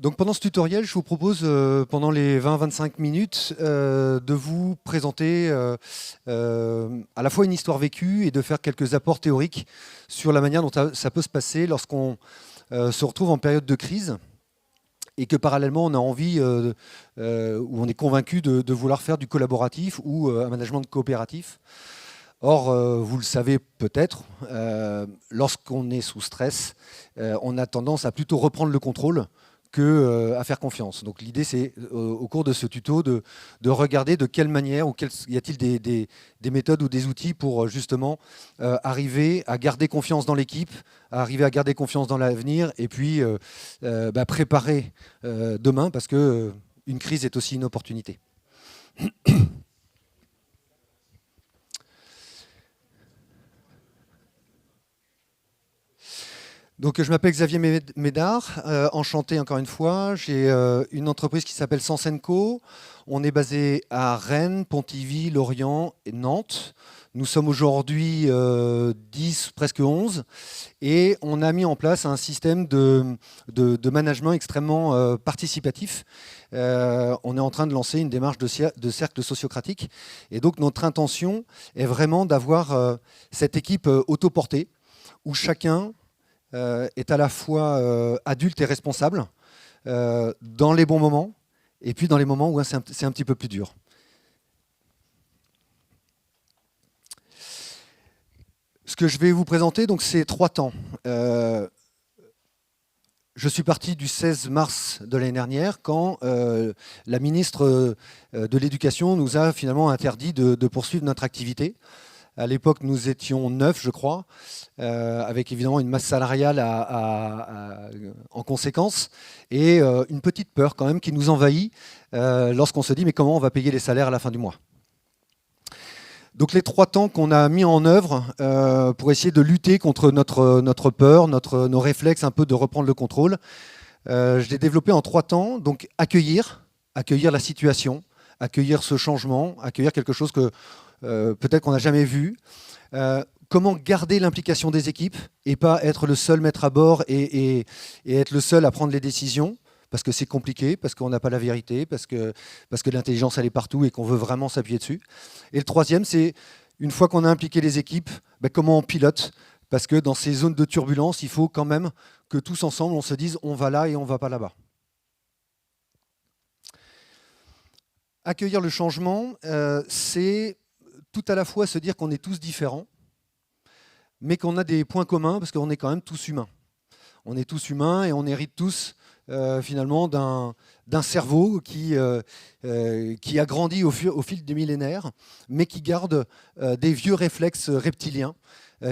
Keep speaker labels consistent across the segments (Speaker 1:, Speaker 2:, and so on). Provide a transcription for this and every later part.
Speaker 1: Donc pendant ce tutoriel, je vous propose, pendant les 20-25 minutes, de vous présenter à la fois une histoire vécue et de faire quelques apports théoriques sur la manière dont ça peut se passer lorsqu'on se retrouve en période de crise et que parallèlement on a envie, ou on est convaincu de vouloir faire du collaboratif ou un management coopératif. Or, vous le savez peut-être, lorsqu'on est sous stress, on a tendance à plutôt reprendre le contrôle qu'à faire confiance. Donc l'idée, c'est au cours de ce tuto de regarder de quelle manière, ou y a-t-il des méthodes ou des outils pour justement arriver à garder confiance dans l'équipe, arriver à garder confiance dans l'avenir, et puis préparer demain, parce que une crise est aussi une opportunité. Donc, je m'appelle Xavier Médard, enchanté encore une fois. J'ai une entreprise qui s'appelle Sens & Co. On est basé à Rennes, Pontivy, Lorient et Nantes. Nous sommes aujourd'hui 10, presque 11, et on a mis en place un système de management extrêmement participatif. On est en train de lancer une démarche de cercle sociocratique, et donc notre intention est vraiment d'avoir cette équipe autoportée, où chacun est à la fois adulte et responsable dans les bons moments et puis dans les moments où c'est un petit peu plus dur. Ce que je vais vous présenter, donc, c'est 3 temps. Je suis parti du 16 mars de l'année dernière quand la ministre de l'Éducation nous a finalement interdit de poursuivre notre activité. À l'époque, nous étions 9, je crois, avec évidemment une masse salariale en conséquence, et une petite peur quand même qui nous envahit lorsqu'on se dit mais comment on va payer les salaires à la fin du mois. Donc les 3 temps qu'on a mis en œuvre pour essayer de lutter contre notre peur, nos réflexes un peu de reprendre le contrôle, je l'ai développé en 3 temps. Donc accueillir la situation, accueillir ce changement, accueillir quelque chose que peut-être qu'on n'a jamais vu. Comment garder l'implication des équipes et pas être le seul maître à bord et être le seul à prendre les décisions, parce que c'est compliqué, parce qu'on n'a pas la vérité, parce que l'intelligence elle est partout et qu'on veut vraiment s'appuyer dessus. Et le 3e, c'est une fois qu'on a impliqué les équipes, comment on pilote, parce que dans ces zones de turbulence, il faut quand même que tous ensemble on se dise on va là et on va pas là-bas. Accueillir le changement, c'est tout à la fois se dire qu'on est tous différents, mais qu'on a des points communs, parce qu'on est quand même tous humains. On est tous humains et on hérite tous finalement d'un cerveau qui a grandi au fil des millénaires, mais qui garde des vieux réflexes reptiliens,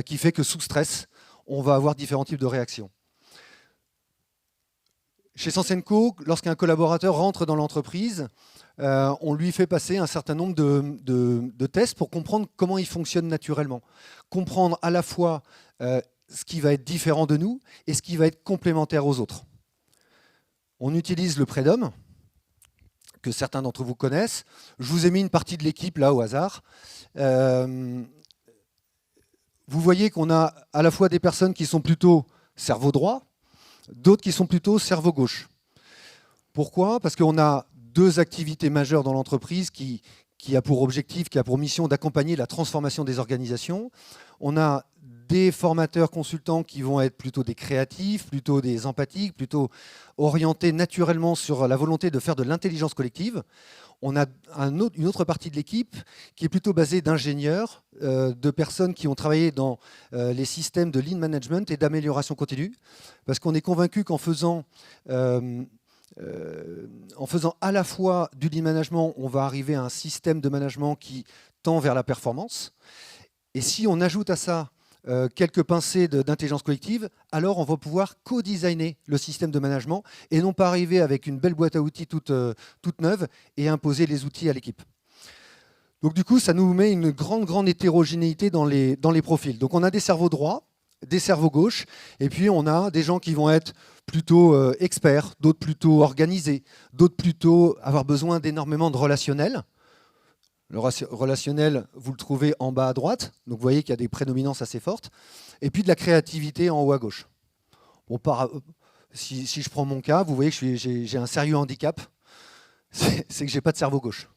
Speaker 1: qui fait que sous stress, on va avoir différents types de réactions. Chez Sens & Co, lorsqu'un collaborateur rentre dans l'entreprise, on lui fait passer un certain nombre de tests pour comprendre comment il fonctionne naturellement. Comprendre à la fois ce qui va être différent de nous et ce qui va être complémentaire aux autres. On utilise le Prédom, que certains d'entre vous connaissent. Je vous ai mis une partie de l'équipe là au hasard. Vous voyez qu'on a à la fois des personnes qui sont plutôt cerveau droit, d'autres qui sont plutôt cerveau gauche. Pourquoi ? Parce qu'on a 2 activités majeures dans l'entreprise qui a pour objectif, qui a pour mission d'accompagner la transformation des organisations. On a des formateurs consultants qui vont être plutôt des créatifs, plutôt des empathiques, plutôt orientés naturellement sur la volonté de faire de l'intelligence collective. On a une autre partie de l'équipe qui est plutôt basée d'ingénieurs, de personnes qui ont travaillé dans les systèmes de lean management et d'amélioration continue, parce qu'on est convaincu qu'en faisant à la fois du lean management, on va arriver à un système de management qui tend vers la performance. Et si on ajoute à ça quelques pincées d'intelligence collective, alors on va pouvoir co-designer le système de management et non pas arriver avec une belle boîte à outils toute neuve et imposer les outils à l'équipe. Donc du coup, ça nous met une grande hétérogénéité dans les profils. Donc on a des cerveaux droits, des cerveaux gauches, et puis on a des gens qui vont être plutôt experts, d'autres plutôt organisés, d'autres plutôt avoir besoin d'énormément de relationnel. Le relationnel, vous le trouvez en bas à droite, donc vous voyez qu'il y a des prédominances assez fortes, et puis de la créativité en haut à gauche. Bon, Si je prends mon cas, vous voyez que j'ai un sérieux handicap, c'est que j'ai pas de cerveau gauche.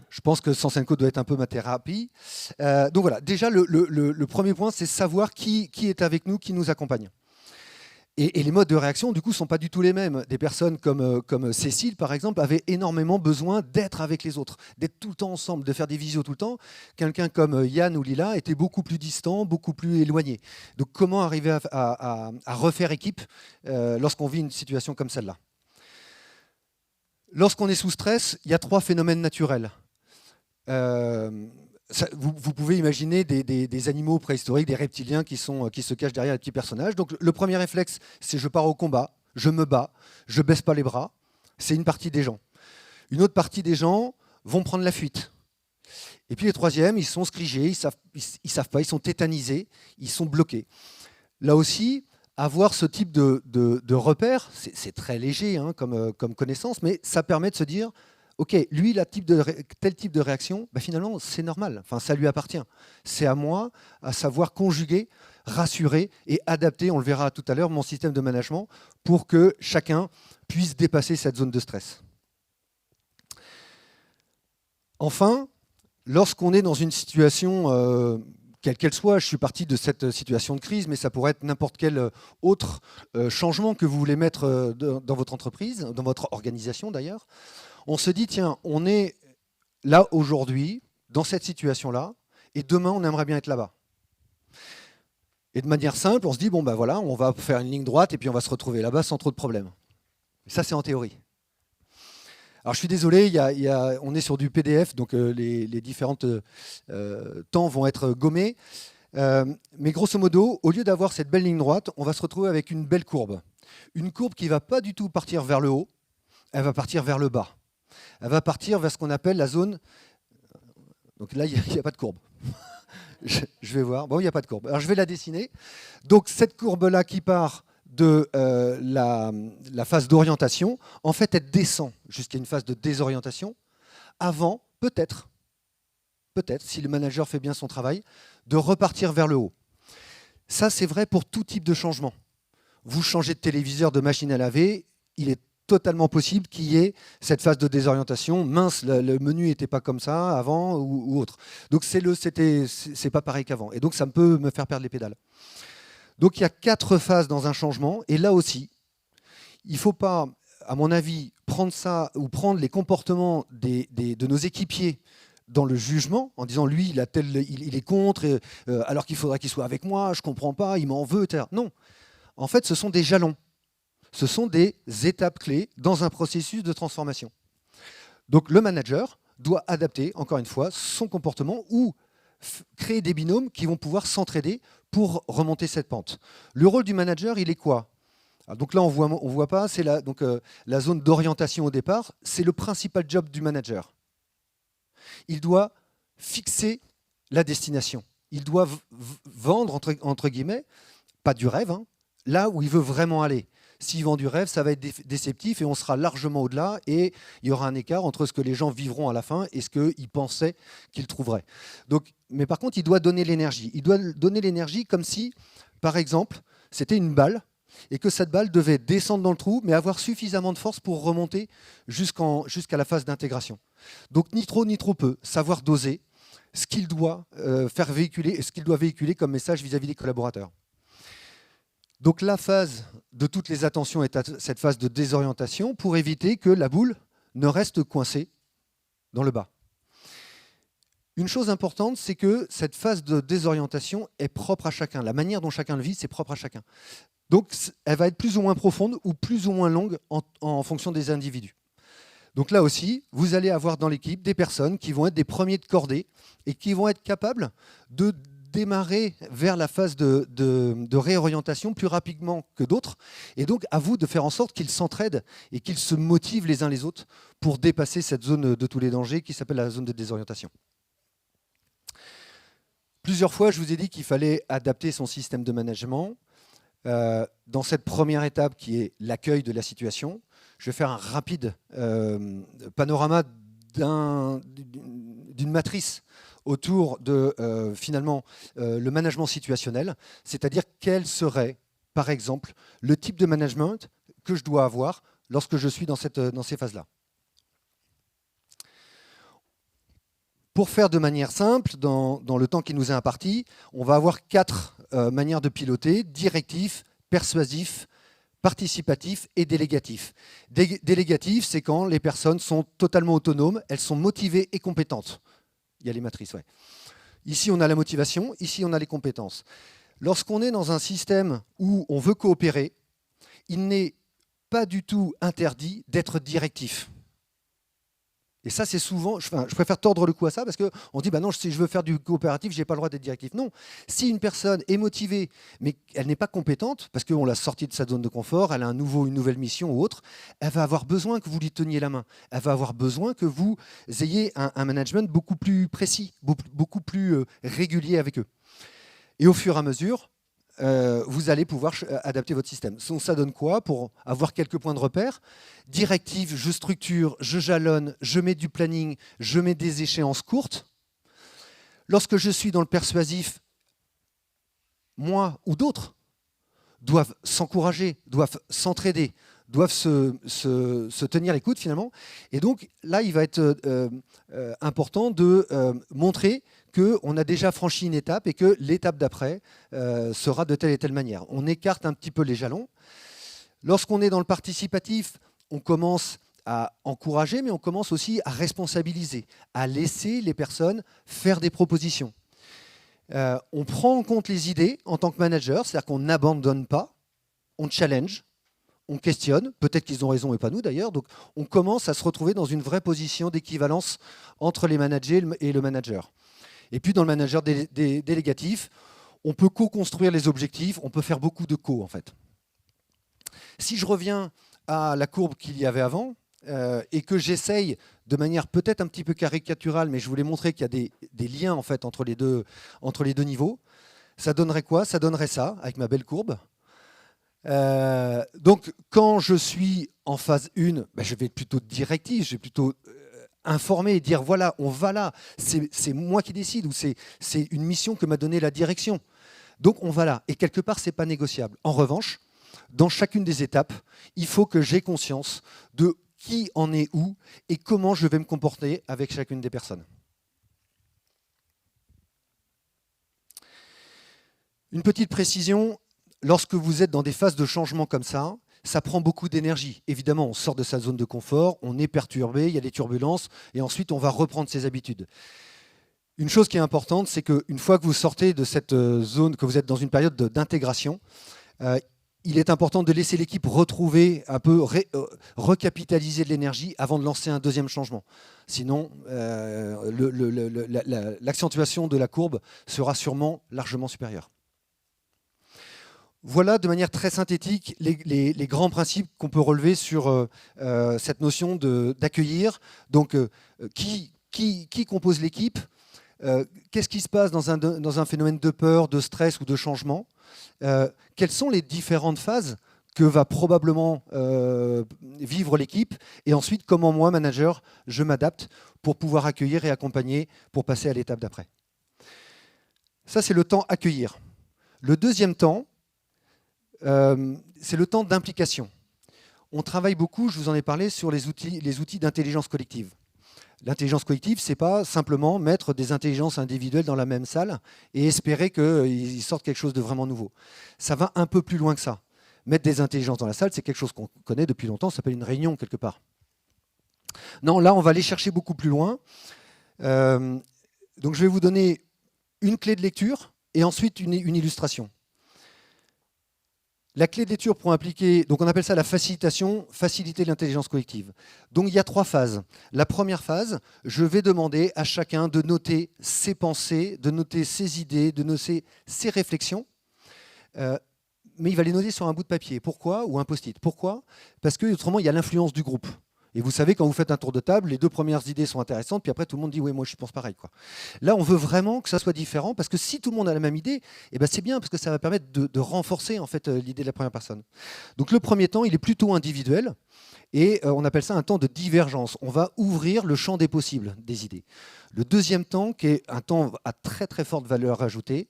Speaker 1: Je pense que Sensenco doit être un peu ma thérapie. Donc voilà, déjà le premier point, c'est savoir qui est avec nous, qui nous accompagne. Et les modes de réaction, du coup, ne sont pas du tout les mêmes. Des personnes comme Cécile, par exemple, avaient énormément besoin d'être avec les autres, d'être tout le temps ensemble, de faire des visios tout le temps. Quelqu'un comme Yann ou Lila était beaucoup plus distant, beaucoup plus éloigné. Donc comment arriver à refaire équipe lorsqu'on vit une situation comme celle-là? Lorsqu'on est sous stress, il y a 3 phénomènes naturels. Vous pouvez imaginer des animaux préhistoriques, des reptiliens qui se cachent derrière les petits personnages. Donc le premier réflexe, c'est je pars au combat, je me bats, je baisse pas les bras. C'est une partie des gens. Une autre partie des gens vont prendre la fuite. Et puis les troisièmes, ils sont scrigés, ils savent pas, ils sont tétanisés, ils sont bloqués. Là aussi, avoir ce type de repère, c'est très léger hein, comme connaissance, mais ça permet de se dire ok, lui, il a tel type de réaction, bah finalement, c'est normal, enfin, ça lui appartient. C'est à moi à savoir conjuguer, rassurer et adapter, on le verra tout à l'heure, mon système de management pour que chacun puisse dépasser cette zone de stress. Enfin, lorsqu'on est dans une situation, quelle qu'elle soit, je suis parti de cette situation de crise, mais ça pourrait être n'importe quel autre changement que vous voulez mettre dans votre entreprise, dans votre organisation d'ailleurs, on se dit, tiens, on est là aujourd'hui, dans cette situation-là, et demain, on aimerait bien être là-bas. Et de manière simple, on se dit, bon ben voilà, on va faire une ligne droite et puis on va se retrouver là-bas sans trop de problèmes. Ça, c'est en théorie. Alors je suis désolé, on est sur du PDF, donc les différents temps vont être gommés. Mais grosso modo, au lieu d'avoir cette belle ligne droite, on va se retrouver avec une belle courbe. Une courbe qui ne va pas du tout partir vers le haut, elle va partir vers le bas. Elle va partir vers ce qu'on appelle la zone... Donc là, il n'y a pas de courbe. Je vais voir. Bon, il n'y a pas de courbe. Alors, je vais la dessiner. Donc, cette courbe-là qui part de la phase d'orientation, en fait, elle descend jusqu'à une phase de désorientation avant, peut-être, si le manager fait bien son travail, de repartir vers le haut. Ça, c'est vrai pour tout type de changement. Vous changez de téléviseur, de machine à laver, il est totalement possible qu'il y ait cette phase de désorientation. Mince, le menu n'était pas comme ça avant ou autre. Donc c'est pas pareil qu'avant. Et donc ça peut me faire perdre les pédales. Donc il y a 4 phases dans un changement. Et là aussi, il ne faut pas, à mon avis, prendre ça ou prendre les comportements de nos équipiers dans le jugement, en disant lui, il est contre, alors qu'il faudrait qu'il soit avec moi, je ne comprends pas, il m'en veut, etc. Non. En fait, ce sont des jalons. Ce sont des étapes clés dans un processus de transformation. Donc le manager doit adapter, encore une fois, son comportement ou créer des binômes qui vont pouvoir s'entraider pour remonter cette pente. Le rôle du manager, il est quoi? Donc là, on voit pas, c'est la zone d'orientation au départ, c'est le principal job du manager. Il doit fixer la destination. Il doit vendre, entre guillemets, pas du rêve, hein, là où il veut vraiment aller. S'il vend du rêve, ça va être déceptif et on sera largement au-delà et il y aura un écart entre ce que les gens vivront à la fin et ce qu'ils pensaient qu'ils trouveraient. Donc, mais par contre, il doit donner l'énergie. Il doit donner l'énergie comme si, par exemple, c'était une balle et que cette balle devait descendre dans le trou mais avoir suffisamment de force pour remonter jusqu'à la phase d'intégration. Donc ni trop ni trop peu, savoir doser ce qu'il doit faire véhiculer, ce qu'il doit véhiculer comme message vis-à-vis des collaborateurs. Donc la phase de toutes les attentions est cette phase de désorientation pour éviter que la boule ne reste coincée dans le bas. Une chose importante, c'est que cette phase de désorientation est propre à chacun. La manière dont chacun le vit, c'est propre à chacun. Donc elle va être plus ou moins profonde ou plus ou moins longue en fonction des individus. Donc là aussi, vous allez avoir dans l'équipe des personnes qui vont être des premiers de cordée et qui vont être capables de démarrer vers la phase de réorientation plus rapidement que d'autres. Et donc, à vous de faire en sorte qu'ils s'entraident et qu'ils se motivent les uns les autres pour dépasser cette zone de tous les dangers qui s'appelle la zone de désorientation. Plusieurs fois, je vous ai dit qu'il fallait adapter son système de management. Dans cette première étape qui est l'accueil de la situation, je vais faire un rapide panorama d'une matrice autour de finalement le management situationnel, c'est-à-dire quelle serait par exemple, le type de management que je dois avoir lorsque je suis dans ces phases-là. Pour faire de manière simple, dans le temps qui nous est imparti, on va avoir 4 manières de piloter: directif, persuasif, participatif et délégatif. Délégatif, c'est quand les personnes sont totalement autonomes, elles sont motivées et compétentes. Il y a les matrices, ouais. Ici, on a la motivation, ici, on a les compétences. Lorsqu'on est dans un système où on veut coopérer, il n'est pas du tout interdit d'être directif. Et ça, c'est souvent, je préfère tordre le cou à ça, parce qu'on dit, bah non, si je veux faire du coopératif, je n'ai pas le droit d'être directif. Non, si une personne est motivée, mais elle n'est pas compétente, parce qu'on l'a sortie de sa zone de confort, elle a une nouvelle mission ou autre, elle va avoir besoin que vous lui teniez la main. Elle va avoir besoin que vous ayez un management beaucoup plus précis, beaucoup plus régulier avec eux. Et au fur et à mesure, vous allez pouvoir adapter votre système. Donc, ça donne quoi pour avoir quelques points de repère? Directive, je structure, je jalonne, je mets du planning, je mets des échéances courtes. Lorsque je suis dans le persuasif, moi ou d'autres doivent s'encourager, doivent s'entraider, doivent se tenir les coudes finalement. Et donc là, il va être important de montrer qu'on a déjà franchi une étape et que l'étape d'après sera de telle et telle manière. On écarte un petit peu les jalons. Lorsqu'on est dans le participatif, on commence à encourager, mais on commence aussi à responsabiliser, à laisser les personnes faire des propositions. On prend en compte les idées en tant que manager, c'est-à-dire qu'on n'abandonne pas, on challenge, on questionne, peut-être qu'ils ont raison et pas nous d'ailleurs, donc on commence à se retrouver dans une vraie position d'équivalence entre les managers et le manager. Et puis dans le manager délégatif, on peut co-construire les objectifs, on peut faire beaucoup de co en fait. Si je reviens à la courbe qu'il y avait avant, et que j'essaye de manière peut-être un petit peu caricaturale, mais je voulais montrer qu'il y a des liens en fait entre les deux niveaux, ça donnerait quoi? Ça donnerait ça, avec ma belle courbe. Donc quand je suis en phase 1, ben, je vais être plutôt directif, je vais plutôt informer et dire voilà, on va là, c'est moi qui décide, ou c'est une mission que m'a donnée la direction. Donc on va là, et quelque part c'est pas négociable. En revanche, dans chacune des étapes, il faut que j'ai conscience de qui en est où et comment je vais me comporter avec chacune des personnes. Une petite précision, lorsque vous êtes dans des phases de changement comme ça prend beaucoup d'énergie. Évidemment, on sort de sa zone de confort, on est perturbé, il y a des turbulences, et ensuite on va reprendre ses habitudes. Une chose qui est importante, c'est qu'une fois que vous sortez de cette zone, que vous êtes dans une période d'intégration, il est important de laisser l'équipe retrouver un peu, recapitaliser de l'énergie avant de lancer un deuxième changement. Sinon, l'accentuation de la courbe sera sûrement largement supérieure. Voilà de manière très synthétique les grands principes qu'on peut relever sur cette notion d'accueillir. Donc, qui compose l'équipe? Qu'est-ce qui se passe dans un phénomène de peur, de stress ou de changement? Quelles sont les différentes phases que va probablement vivre l'équipe? Et ensuite, comment moi, manager, je m'adapte pour pouvoir accueillir et accompagner pour passer à l'étape d'après. Ça, c'est le temps accueillir. Le deuxième temps, c'est le temps d'implication. On travaille beaucoup, je vous en ai parlé, sur les outils d'intelligence collective. L'intelligence collective, ce n'est pas simplement mettre des intelligences individuelles dans la même salle et espérer qu'ils sortent quelque chose de vraiment nouveau. Ça va un peu plus loin que ça. Mettre des intelligences dans la salle, c'est quelque chose qu'on connaît depuis longtemps, ça s'appelle une réunion quelque part. Non, là, on va aller chercher beaucoup plus loin. Donc, je vais vous donner une clé de lecture et ensuite une illustration. La clé de lecture pour impliquer, donc on appelle ça la facilitation, faciliter l'intelligence collective. Donc il y a 3 phases. La première phase, je vais demander à chacun de noter ses pensées, de noter ses idées, de noter ses réflexions, mais il va les noter sur un bout de papier. Pourquoi? Ou un post-it. Pourquoi? Parce que autrement il y a l'influence du groupe. Et vous savez, quand vous faites un tour de table, les 2 premières idées sont intéressantes, puis après tout le monde dit « oui, moi je pense pareil ». Là, on veut vraiment que ça soit différent, parce que si tout le monde a la même idée, eh ben, c'est bien, parce que ça va permettre de renforcer en fait, l'idée de la première personne. Donc le premier temps, il est plutôt individuel, et on appelle ça un temps de divergence. On va ouvrir le champ des possibles des idées. Le deuxième temps, qui est un temps à très très forte valeur ajoutée,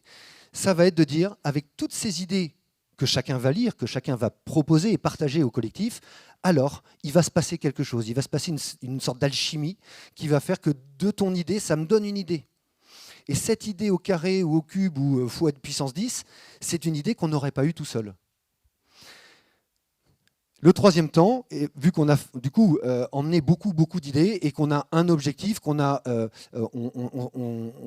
Speaker 1: ça va être de dire, avec toutes ces idées que chacun va lire, que chacun va proposer et partager au collectif, alors il va se passer quelque chose, il va se passer une sorte d'alchimie qui va faire que de ton idée, ça me donne une idée. Et cette idée au carré ou au cube ou fois puissance 10, c'est une idée qu'on n'aurait pas eue tout seul. Le troisième temps, vu qu'on a du coup emmené beaucoup d'idées et qu'on a un objectif, on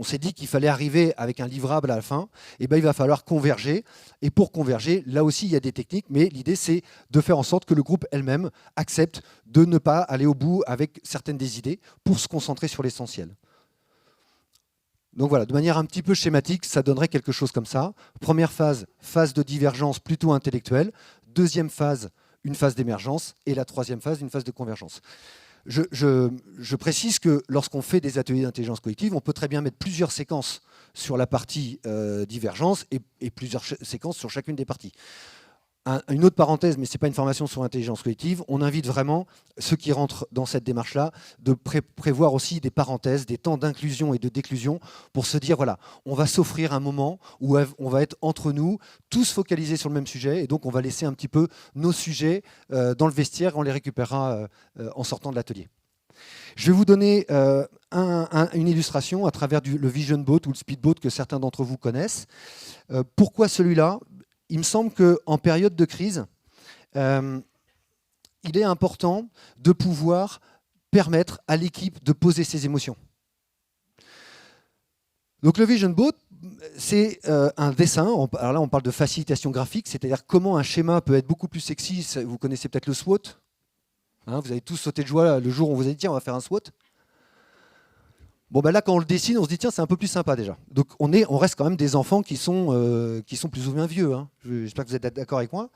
Speaker 1: s'est dit qu'il fallait arriver avec un livrable à la fin, et ben il va falloir converger. Et pour converger, là aussi il y a des techniques, mais l'idée c'est de faire en sorte que le groupe elle-même accepte de ne pas aller au bout avec certaines des idées pour se concentrer sur l'essentiel. Donc voilà, de manière un petit peu schématique, ça donnerait quelque chose comme ça. Première phase, phase de divergence plutôt intellectuelle. Deuxième phase, une phase d'émergence, et la troisième phase, une phase de convergence. Je précise que lorsqu'on fait des ateliers d'intelligence collective, on peut très bien mettre plusieurs séquences sur la partie divergence et plusieurs séquences sur chacune des parties. Une autre parenthèse, mais ce n'est pas une formation sur l'intelligence collective, on invite vraiment ceux qui rentrent dans cette démarche-là de prévoir aussi des parenthèses, des temps d'inclusion et de déclusion pour se dire, voilà, on va s'offrir un moment où on va être entre nous, tous focalisés sur le même sujet, et donc on va laisser un petit peu nos sujets dans le vestiaire, on les récupérera en sortant de l'atelier. Je vais vous donner une illustration à travers le Vision Boat ou le Speedboat que certains d'entre vous connaissent. Pourquoi celui-là ? Il me semble qu'en période de crise, il est important de pouvoir permettre à l'équipe de poser ses émotions. Donc le Vision Boat, c'est un dessin. Alors là, on parle de facilitation graphique, c'est-à-dire comment un schéma peut être beaucoup plus sexy. Vous connaissez peut-être le SWOT. Hein, vous avez tous sauté de joie le jour où on vous a dit tiens, on va faire un SWOT. Bon, ben là, quand on le dessine, on se dit tiens, c'est un peu plus sympa déjà. Donc on reste quand même des enfants qui sont plus ou moins vieux. Hein. J'espère que vous êtes d'accord avec moi.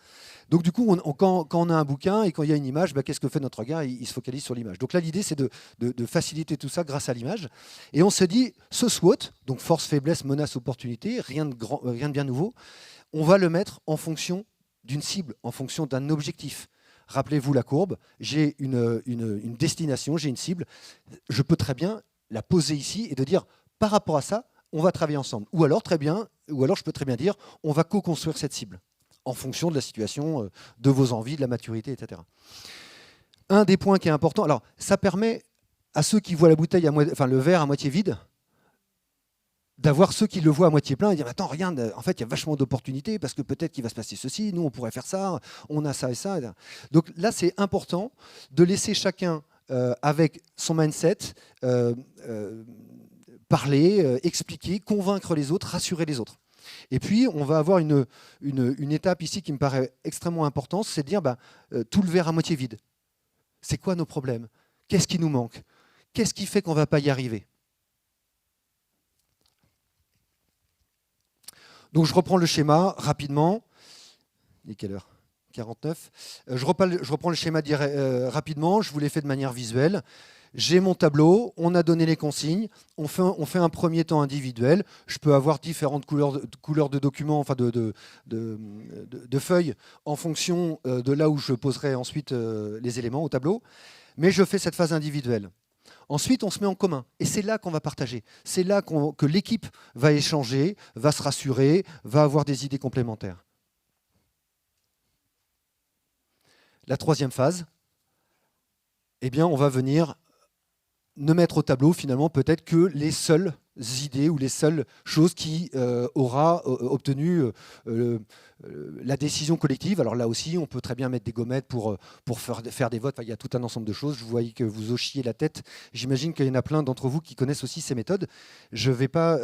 Speaker 1: Donc du coup, quand on a un bouquin et quand il y a une image, ben, qu'est-ce que fait notre regard ? Il se focalise sur l'image. Donc là, l'idée, c'est de faciliter tout ça grâce à l'image. Et on se dit, ce SWOT, donc force, faiblesse, menace, opportunité, rien de bien nouveau, on va le mettre en fonction d'une cible, en fonction d'un objectif. Rappelez-vous la courbe, j'ai une destination, j'ai une cible, je peux très bien la poser ici et de dire, par rapport à ça, on va travailler ensemble. Ou alors je peux très bien dire, on va co-construire cette cible, en fonction de la situation, de vos envies, de la maturité, etc. Un des points qui est important, alors ça permet à ceux qui voient la bouteille, le verre à moitié vide, d'avoir ceux qui le voient à moitié plein et dire attends, regarde, en fait, il y a vachement d'opportunités parce que peut-être qu'il va se passer ceci, nous, on pourrait faire ça, on a ça et ça. Donc là, c'est important de laisser chacun avec son mindset parler, expliquer, convaincre les autres, rassurer les autres. Et puis, on va avoir une étape ici qui me paraît extrêmement importante, c'est de dire tout le verre à moitié vide. C'est quoi nos problèmes? Qu'est-ce qui nous manque? Qu'est-ce qui fait qu'on ne va pas y arriver? Donc je reprends le schéma rapidement. Il est quelle heure? 49. Je reprends le schéma rapidement, je vous l'ai fait de manière visuelle. J'ai mon tableau, on a donné les consignes, on fait un premier temps individuel. Je peux avoir différentes couleurs de documents, enfin de feuilles, en fonction de là où je poserai ensuite les éléments au tableau. Mais je fais cette phase individuelle. Ensuite, on se met en commun. Et c'est là qu'on va partager. C'est là que l'équipe va échanger, va se rassurer, va avoir des idées complémentaires. La troisième phase, eh bien, on va venir ne mettre au tableau, finalement, peut-être que les seules idées ou les seules choses qui aura obtenu la décision collective. Alors là aussi, on peut très bien mettre des gommettes pour faire des votes. Enfin, il y a tout un ensemble de choses. Je voyais que vous hochiez la tête. J'imagine qu'il y en a plein d'entre vous qui connaissent aussi ces méthodes. Je ne vais pas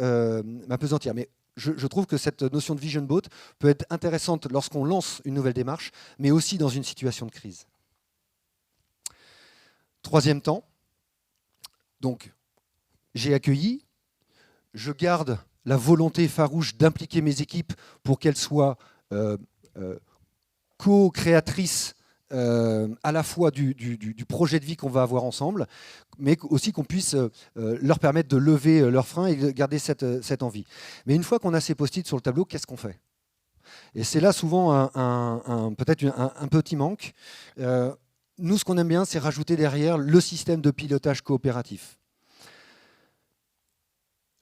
Speaker 1: m'apesantir, mais je trouve que cette notion de Vision Boat peut être intéressante lorsqu'on lance une nouvelle démarche, mais aussi dans une situation de crise. Troisième temps. Donc, j'ai accueilli. Je garde la volonté farouche d'impliquer mes équipes pour qu'elles soient co-créatrices à la fois du projet de vie qu'on va avoir ensemble, mais aussi qu'on puisse leur permettre de lever leurs freins et de garder cette envie. Mais une fois qu'on a ces post-it sur le tableau, qu'est-ce qu'on fait? Et c'est là souvent peut-être un petit manque. Nous, ce qu'on aime bien, c'est rajouter derrière le système de pilotage coopératif.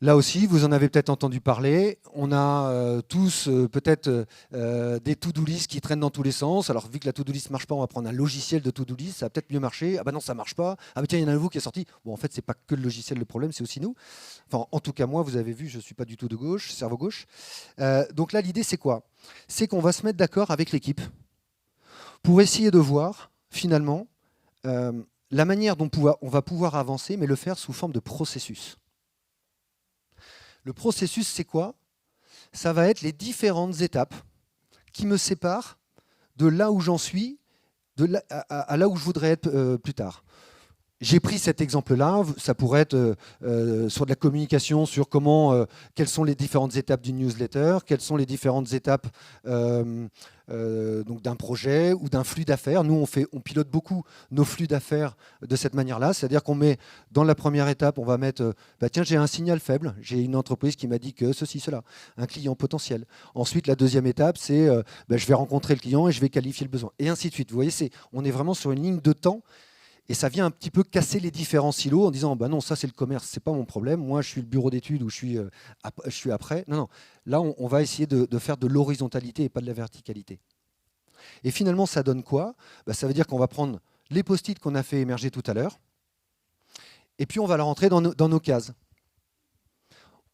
Speaker 1: Là aussi, vous en avez peut-être entendu parler. On a tous peut-être des to-do list qui traînent dans tous les sens. Alors, vu que la to-do list ne marche pas, on va prendre un logiciel de to-do list. Ça va peut-être mieux marcher. Ah bah non, ça ne marche pas. Ah bah tiens, il y en a un nouveau qui est sorti. Bon, en fait, ce n'est pas que le logiciel le problème, c'est aussi nous. Enfin, en tout cas, moi, vous avez vu, je ne suis pas du tout de gauche, cerveau gauche. Donc là, l'idée, c'est quoi? C'est qu'on va se mettre d'accord avec l'équipe pour essayer de voir, finalement, la manière dont on va pouvoir avancer, mais le faire sous forme de processus. Le processus, c'est quoi? Ça va être les différentes étapes qui me séparent de là où j'en suis à là où je voudrais être plus tard. J'ai pris cet exemple-là, ça pourrait être sur de la communication, sur quelles sont les différentes étapes d'une newsletter, quelles sont les différentes étapes donc d'un projet ou d'un flux d'affaires. Nous, on pilote beaucoup nos flux d'affaires de cette manière-là, c'est-à-dire qu'on met dans la première étape, on va mettre, tiens, j'ai un signal faible, j'ai une entreprise qui m'a dit que ceci, cela, un client potentiel. Ensuite, la deuxième étape, c'est je vais rencontrer le client et je vais qualifier le besoin, et ainsi de suite. Vous voyez, on est vraiment sur une ligne de temps. Et ça vient un petit peu casser les différents silos en disant bah non, ça c'est le commerce, c'est pas mon problème. Moi, je suis le bureau d'études ou je suis après. Non, non. Là, on va essayer de faire de l'horizontalité et pas de la verticalité. Et finalement, ça donne quoi? Ça veut dire qu'on va prendre les post-it qu'on a fait émerger tout à l'heure et puis on va la rentrer dans nos cases.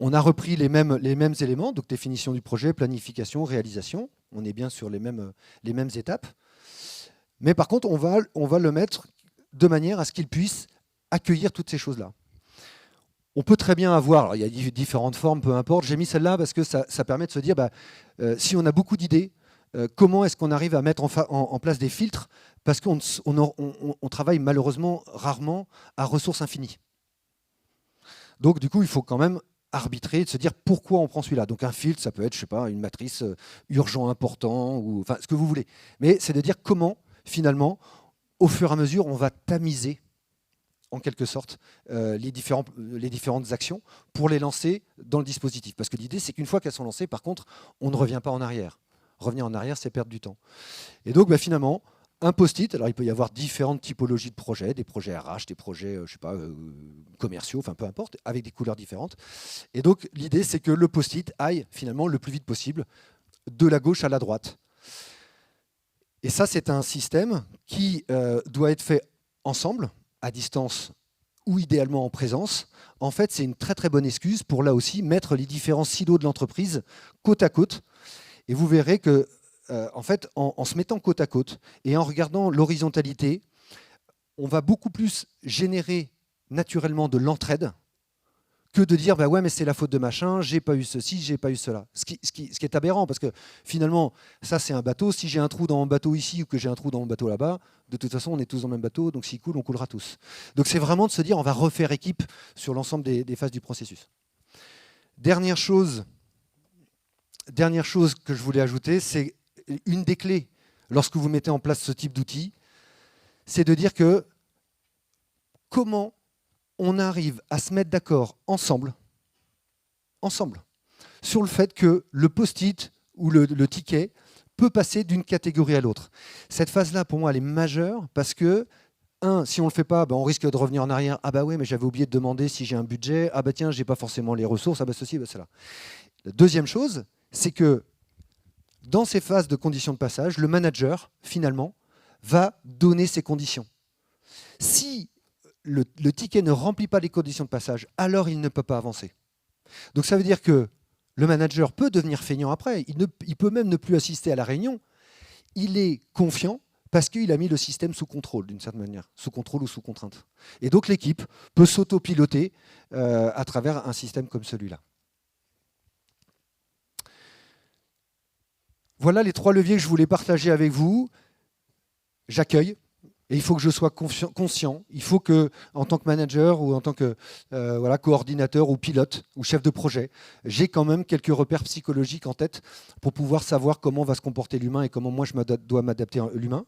Speaker 1: On a repris les mêmes éléments, donc définition du projet, planification, réalisation. On est bien sur les mêmes étapes. Mais par contre, on va le mettre de manière à ce qu'il puisse accueillir toutes ces choses-là. On peut très bien avoir, alors il y a différentes formes, peu importe, j'ai mis celle-là parce que ça permet de se dire, si on a beaucoup d'idées, comment est-ce qu'on arrive à mettre en place des filtres? Parce qu'on travaille malheureusement rarement à ressources infinies. Donc du coup, il faut quand même arbitrer, de se dire pourquoi on prend celui-là. Donc un filtre, ça peut être, je sais pas, une matrice urgent, important, ou enfin ce que vous voulez. Mais c'est de dire comment, finalement, au fur et à mesure, on va tamiser, en quelque sorte, les différentes actions pour les lancer dans le dispositif. Parce que l'idée, c'est qu'une fois qu'elles sont lancées, par contre, on ne revient pas en arrière. Revenir en arrière, c'est perdre du temps. Et donc, finalement, un post-it, alors il peut y avoir différentes typologies de projets, des projets RH, des projets, je sais pas, commerciaux, enfin peu importe, avec des couleurs différentes. Et donc, l'idée, c'est que le post-it aille, finalement, le plus vite possible, de la gauche à la droite. Et ça, c'est un système qui doit être fait ensemble, à distance ou idéalement en présence. En fait, c'est une très très bonne excuse pour là aussi mettre les différents silos de l'entreprise côte à côte. Et vous verrez que, en fait, en se mettant côte à côte et en regardant l'horizontalité, on va beaucoup plus générer naturellement de l'entraide que de dire ouais mais c'est la faute de machin, j'ai pas eu ceci, j'ai pas eu cela. Ce qui est aberrant parce que finalement ça c'est un bateau, si j'ai un trou dans mon bateau ici ou que j'ai un trou dans mon bateau là-bas, de toute façon on est tous dans le même bateau, donc s'il coule on coulera tous. Donc c'est vraiment de se dire on va refaire équipe sur l'ensemble des phases du processus. Dernière chose que je voulais ajouter, c'est une des clés lorsque vous mettez en place ce type d'outil, c'est de dire que comment on arrive à se mettre d'accord ensemble, sur le fait que le post-it ou le ticket peut passer d'une catégorie à l'autre. Cette phase-là, pour moi, elle est majeure parce que, si on ne le fait pas, on risque de revenir en arrière. Ah bah oui, mais j'avais oublié de demander si j'ai un budget. Ah bah tiens, j'ai pas forcément les ressources. Ah bah ceci, bah cela. La deuxième chose, c'est que dans ces phases de conditions de passage, le manager, finalement, va donner ses conditions. Si le ticket ne remplit pas les conditions de passage, alors il ne peut pas avancer. Donc ça veut dire que le manager peut devenir feignant après, il peut même ne plus assister à la réunion. Il est confiant parce qu'il a mis le système sous contrôle, d'une certaine manière, sous contrôle ou sous contrainte. Et donc l'équipe peut s'autopiloter à travers un système comme celui-là. Voilà les 3 leviers que je voulais partager avec vous. J'accueille. Et il faut que je sois conscient, il faut que, en tant que manager ou en tant que coordinateur ou pilote ou chef de projet, j'ai quand même quelques repères psychologiques en tête pour pouvoir savoir comment va se comporter l'humain et comment moi je dois m'adapter à l'humain.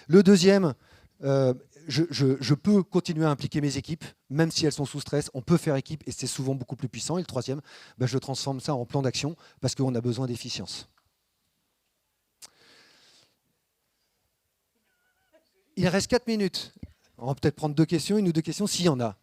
Speaker 1: Le deuxième, je peux continuer à impliquer mes équipes, même si elles sont sous stress, on peut faire équipe et c'est souvent beaucoup plus puissant. Et le troisième, je transforme ça en plan d'action parce qu'on a besoin d'efficience. Il reste 4 minutes. On va peut-être prendre 2 questions, 1 ou 2 questions, s'il y en a.